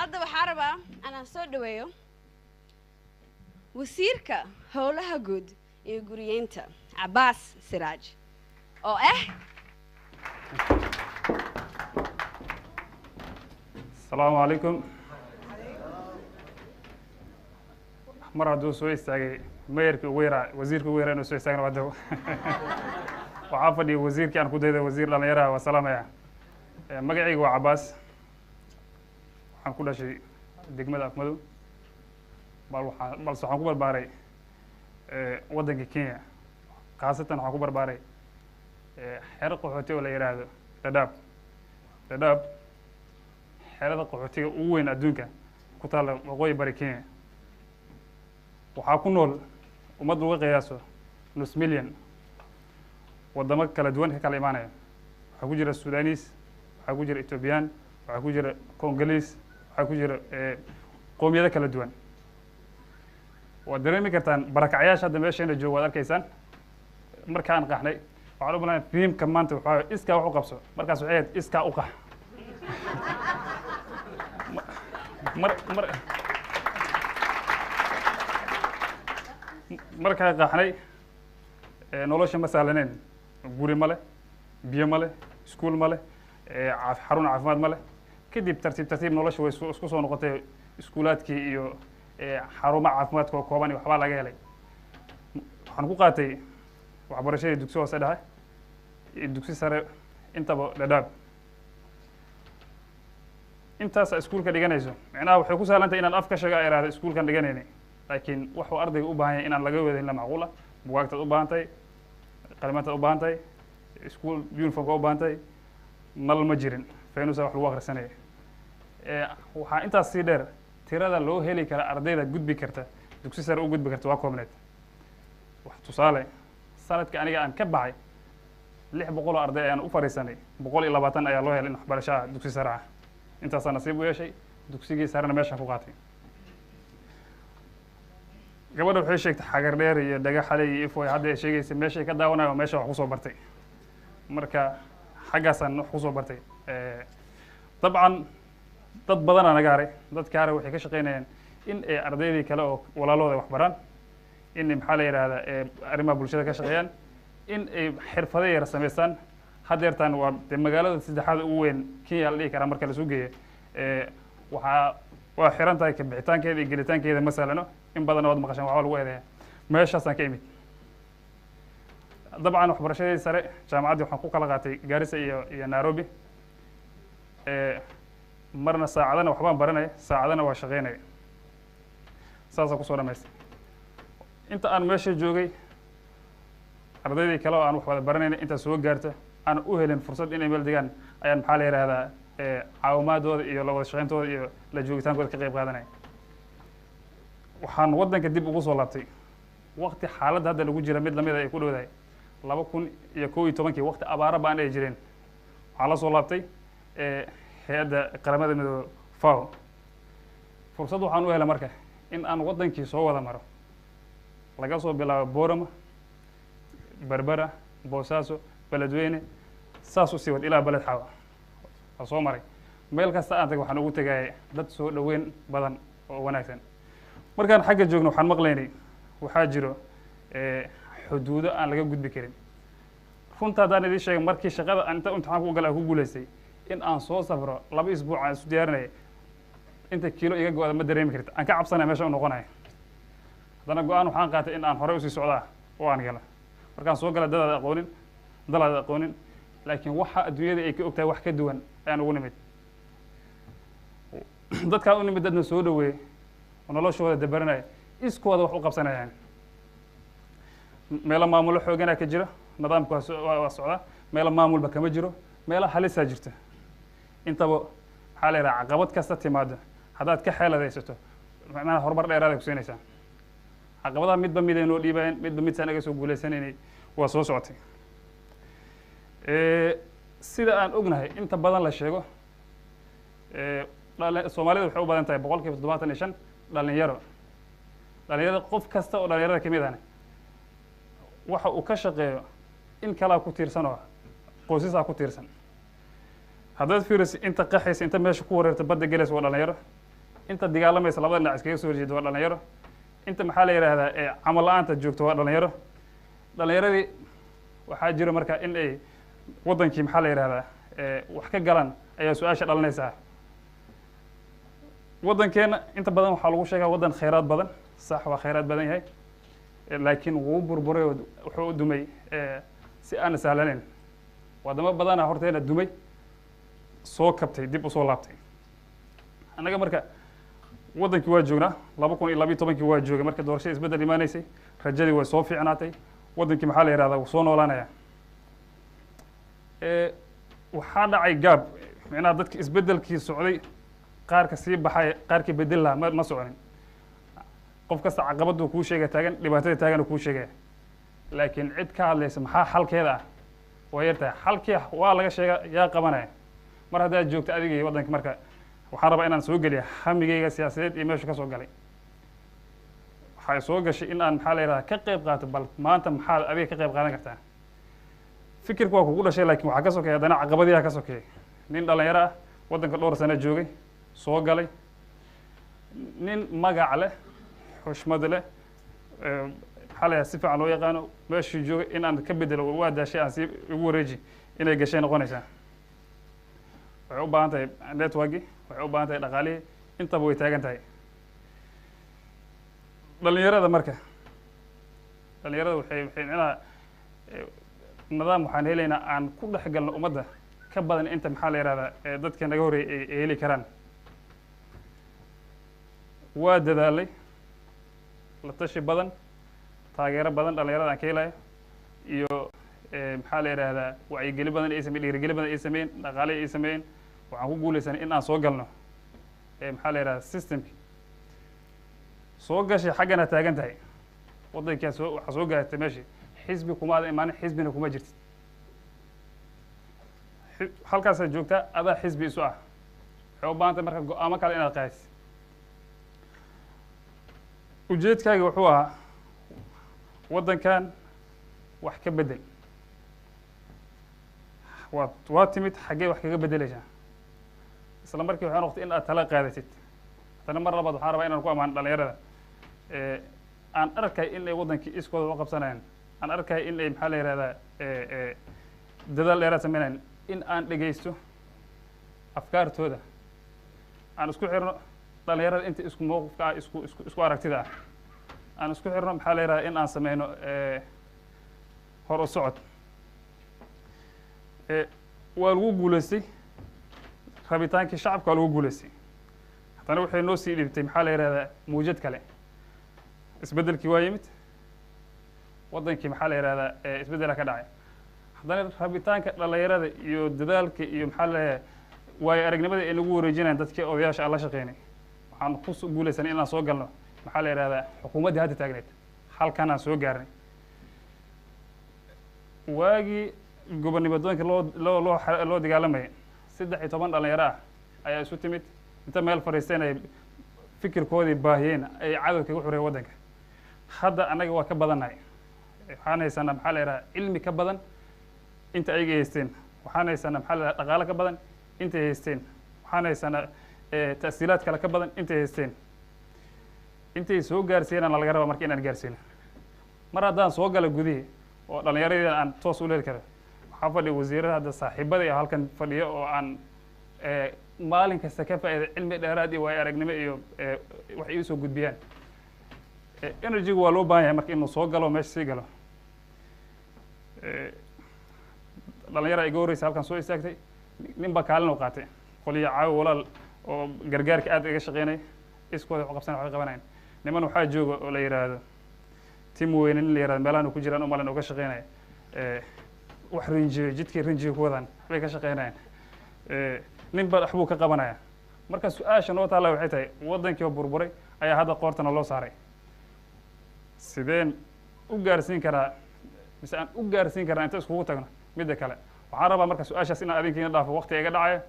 hadda waxaa rabaa anaan soo dhaweeyo wasiirka howlaha guud iyo guriyeynta Cabbaas Siraaj oo السلام عليكم مرة دو سويس تاجي ميرك ويرا وزيرك ويرا إنه سويس تاجي نودو وعافني وزير كان كده هذا وزير لنا يرى وسلام يا مجيء وعباس عن كل شيء دقمة أكمله بل صح كبر باري ودن كينيا خاصة حكومة باري حرق وحتى ولا يرى دداب xeelada qaxootiga ugu weyn adduunka ku taala waqooyi bari Kenya waxaa ku nool ummad lagu qiyaaso nus milyan wadamo kala duwan ka kala imaanaya waxaa ku jira Suudaanis waxaa ku jira Ethiopian waxaa ku jira Congolese waxaa ku jira qowmiyado kala duwan waa dareemi kartaan barakacayaasha hadda meesha jooga waad arkaysaan markaan qaxnay waxaan u baahnaa fiimka maanta waxaa iskaa wax u qabso markaas waxay ahayd iskaa u qax markaa qaxnay nolosha ma sahlaneen guri ma leh biyo ma leh iskuul ma leh xarun caafimaad ma leh kadib tartiib nolosha way isku soo noqotay iskuulaadkii iyo xarumaha caafimaadka oo kooban iyo waxbaa laga helay waxaan ku qaatay waxbarashadii dugsi hoose dhexe iyo dugsi sare intaba Dadaab intaas iskuulka dhiganayso macnaha waxay ku saalantahay inaan afka shaga iraado iskuulkan dhiganayna laakiin wuxuu ardayga u baahan yahay inaan laga wada in la macquul ah buugaagta u baahan tahay qalimaanta u baahan tahay iskuul uniform u baahan tahay nal ma jirin faynuusa wax lagu akhrisanaya waxaa intaas sii dheer tirada loo heli kara ardayda gudbi karta dugsi sare u gudbi karta waa koobneed wax tusaale sanadka aniga aan ka baxay 600 arday ayaan u fariisanay 120 ayaa loo helay waxbarashada dugsi sare ah intaas nasiib u yeeshay dugsigii sarena meesha ku qaatay gabadha waxay sheegtay xagar dheer iyo dhagaxale iyo ifooy hadda ay sheegaysay meeshay ka daawanayo meesha wax ku soo bartay marka xaggaasan wax ku soo bartay dabcan dad badan anaga haray dadka haray waxay ka shaqeynayaan in ay ardaydii kale oo walaalooda wax baraan in maxaa la yiraahdaa arrimaha bulshada ka shaqeeyaan in ay xirfado yar sameystaan hadeertan waa magaalada saddexaad ugu weyn Kenya la dhigi karaa marka la soo geeyo waa xiran tahay ka bixitaankeeda iyo gelitaankeeda ma sahlano in badan oo maqashan waxa lagu eedeeyaa meeshaasaan ka imid dabcan waxbarashadii sare jaamacadii waxaan ku kala qaatay Garissa iyo Nairobi marna saacadana waxbaan baranay saacadana waa shaqeynay saasa ku soo dhameystay inta aan meesha joogay ardaydii kale oo aan wax wada baranayna inta soo gaarta aan u helin fursad inay meel degaan ayaan maxaa la yiraahdaa caawimaadooda iyo la wada shaqeyntooda iyo la joogitaankooda ka qayb qaadanay waxaan wadanka dib ugu soo laabtay waqti xaaladda hadda lagu jira mid lamid ah ay ku dhowdahay 2011 waqti abaara baan ay jireen waxaan la soo laabtay hay'adda qaramada midoobe FAO fursad waxaan u helay marka in aan wadankii soo wada maro laga soo bilaabo Boorama Berbera Boosaaso beledweyne saas u sii wad ilaa balad xawa soo maray meel kasta aan tagay waxaan ugu tagay dad soo dhaweyn badan oo wanaagsan markaan xagga joogno waxaan maqlaynay waxaa jiro xuduudo aan laga gudbi karin runta hadaan idin sheegay markii shaqada aan inta imtixaan ku galay ku guuleystay in aan soo safro 2 isbuuc aan isu diyaarinay inta kiilo iga go'da ma dareemi kartid aan ka cabsanay meesha u noqonay hadana go'aan waxaan qaatay in aan hore u sii socdaa oo aan gala markaan soo galay dalaad aqoonin laakiin waxa adduunyada ay ka ogtahay wax ka duwan ayaan ugu nimid dadkaan u nimid dadna soo dhaweeyey oo noloshooda dabaranaya iskooda wax u qabsanayaan meelo maamulo xoogana ka jira nidaamku waa socda meelo maamulba kama jiro meelo halisaa jirta intaba waxaa la yidhaha caqabad kasta timaado haddaad ka xeeladaysato macnaha horumar dheeraada ku siinaysaa caqabadaha midba mid ay noo dhiibayeen midba mid saan aga soo guuleysanaynay waa soo socotay sida aan ognahay inta badan la sheego Soomaalida waxay u badan tahay 75% dhalinyaro qof kasta oo dhalinyarada kamid ah waxa uu ka shaqeeyo in kala ku tiirsan oo qoysaska ku tiirsan haddaad fiiriso inta qaxaysa inta meesha ku wareerta badda gelays waa dhalinyaro inta dagaalamaysa labada dhinac iskaga soo horjeeda waa dhalinyaro, inta maxaa la yidhaahdaa camal la-aanta joogto waa dhalinyaro. dhalinyaradii waxaa jiro marka in ay waddankii maxaa la yidhahdaa wax ka galaan ayaa su-aasha dhalinaysaa. waddankeena inta badan waxaa lagu sheegaa waddan khayraad badan, sax waa khayraad badan yahay, laakiin wuu burburay oo wuxuu u dumay si aan sahlanayn. wadamo badana horteena dumay, soo kabtay, dib usoo laabtay. annaga marka waddankii waa joognaa, 2012 waa joogay marka doorashada isbeddel imaanaysay, rajadii way soo fiicnaatay, waddankii maxaa la yidhahdaa wuu soo noolaanaya. waxaa dhacay gaab, micnaha dadki isbeddelkii socday qaarka sii baxay qaarkii bedel lahaa ma soconin. qof kasta caqabaduu kuu sheegaya taagan, dhibaatada taagan kuu sheegaya, laakiin cid ka hadlaysa maxaa xalkeeda ah waa yartahay. xalkii waa laga sheega, yaa qabanaya. mar haddaad joogto adiga iyo waddanka, marka waxaan rabaa inaan soo geliya hamigeyga siyaasadeed iyo meeshu ka soo galay. waxay soo gashay in aan maxaa la yidhahdaa ka qayb qaato, bal maanta maxaad adiga ka qayb qaadan kartaa. fikirka waa kugu dhashay, laakiin waxaa ka sokeeya haddana caqabadiyaa ka sokeeyay. nin dhalinyaro ah, waddanka dhowr sano joogay, soo galay, nin magac leh, xushmad leh, maxaa la yidhahdaa si fiican loo yaqaano, meeshuu joogay in aan ka bedelo waa daashay, aan sii ugu wareeji inay gashay noqonaysaa. waxay u baahan tahay networki, waxay u baahan tahay dhaqaalihii, intaba way taagan tahay. dhalinyarada marka, dhalinyarada waxay micnaha nidaam waxaan helaynaa aan ku dhex galno ummadda ka badan inta maxaa la yidhahdaa dadka naga horreeyay ay heli karaan. waa dadaalay, la tashi badan, taageero badan dhalinyarada aan ka helayo, iyo maxaa la yidhaahdaa wacyigeli badan ay sameyen, dhiirigeli badan ay sameeyeen, dhaqaale ay sameeyeen. waxaan ku guulaysanay in aan soo galno maxaa la yidhahdaa systemki. soo gashay xaggana taagan tahay, waddankaa waxaa soo gaartay meeshii. xisbi kuma ada imaanin, xisbina kuma jirtid. halkaasaad joogtaa, adaa xisbi isu ah. waxay u baahan tahay marka go-aamo kale inaad qaadis. ujeedkaaga wuxuu ahaa waddankan wax ka bedel. waa timid, xaggee wax kaga bedeleysaa. isla markii waxay noqotay in aad tala qaadatid. haddana mar labaad waxaan rabaa inaan ku ammaano dhalinyarada. aan arkay in ay waddankii iskooda u qabsanayaan, aan arkay in ay maxaa la yidhahdaa dadaal dheeraad sameynayaan, in aan dhegaysto afkaartooda, aan isku xirno dhalinyarada inta isku mowqifka ah, isku aragtida ah, aan isku xirno maxaa la yidhahdaa in aan sameyno hor u socod. waa lagu guulaystay, rabitaankii shacabka waa lagu guulaystay. haddana waxay noo sii dhibtay maxaa la yidhahdaa muujad kale. isbeddelkii waa yimid, waddankii maxaa la yidhahdaa isbeddela ka dhacay. haddana rabitaanka dhalinyarada iyo dadaalka iyo maxaa la yidhahdaa waayo aragnimada ay nagu wareejinayaan dadkii odayaasha aan la shaqeynay. waxaan ku guulaysanay inaan soo galno maxaa la yidhahdaa xukuumaddii hadda taagneed, halkan aan soo gaarnay. waagii gobonnimadooyinka loo dagaalamayay, 13 dhalinyaro ah ayaa isu timid, inta meel fadhiisteen ay fikirkoodii baahiyeen, ay cadow kaga xureen waddanka. hadda annaga waa ka badannahay. waxaan haysanaa maxaa la yidhahdaa cilmi ka badan inta ayaga haysteen. waxaan haysanaa maxaa la yidhahdaa dhaqaale ka badan intay haysteen. waxaan haysanaa ta'siilaad kale ka badan intay haysteen. intay soo gaarsiinana laga rabaa marka inaan gaarsiino. mar haddaan soo gala gudihii oo dhalinyaradii aan toos u leeli karo, waxaa fadhiya wasiirada hadda saaxiibadii halkan fadhiya oo aan maalin kasta ka faa'iida cilmi dheeraad iyo waayo aragnimo iyo wax ii soo gudbiyaan. energy-gu waa loo baahan yahay marka inuu soo galo, meesha sii galo. dhalinyara iga horreysa halkan soo istaagtay, nin baa kaalin u qaatay. qoliyo caawi walaal oo gargaarka aad iga shaqeynay, iskooda wax qabsan waxay qabanayn. niman waxaa jooga oo la yidhaahdo tim weyne, nin la yihahdo meelahan ku jiraan umalin uga shaqeynaya. wax rinjiyo, jidkii rinjiga ku wadaan waxbay ka shaqeynayaan. nin ba waxbuu ka qabanaya. marka su-aasha noo taalla waxay tahay, waddankii oo burburay ayaa hadda qoortana loo saaray. sideen u gaarsiin karaa, mise aan u gaarsiin karaa inta iskugu tagno midda kale. waxaan rabaa marka su-aashaas inaan adinkiina dhaafo, waqti iga dhacaya.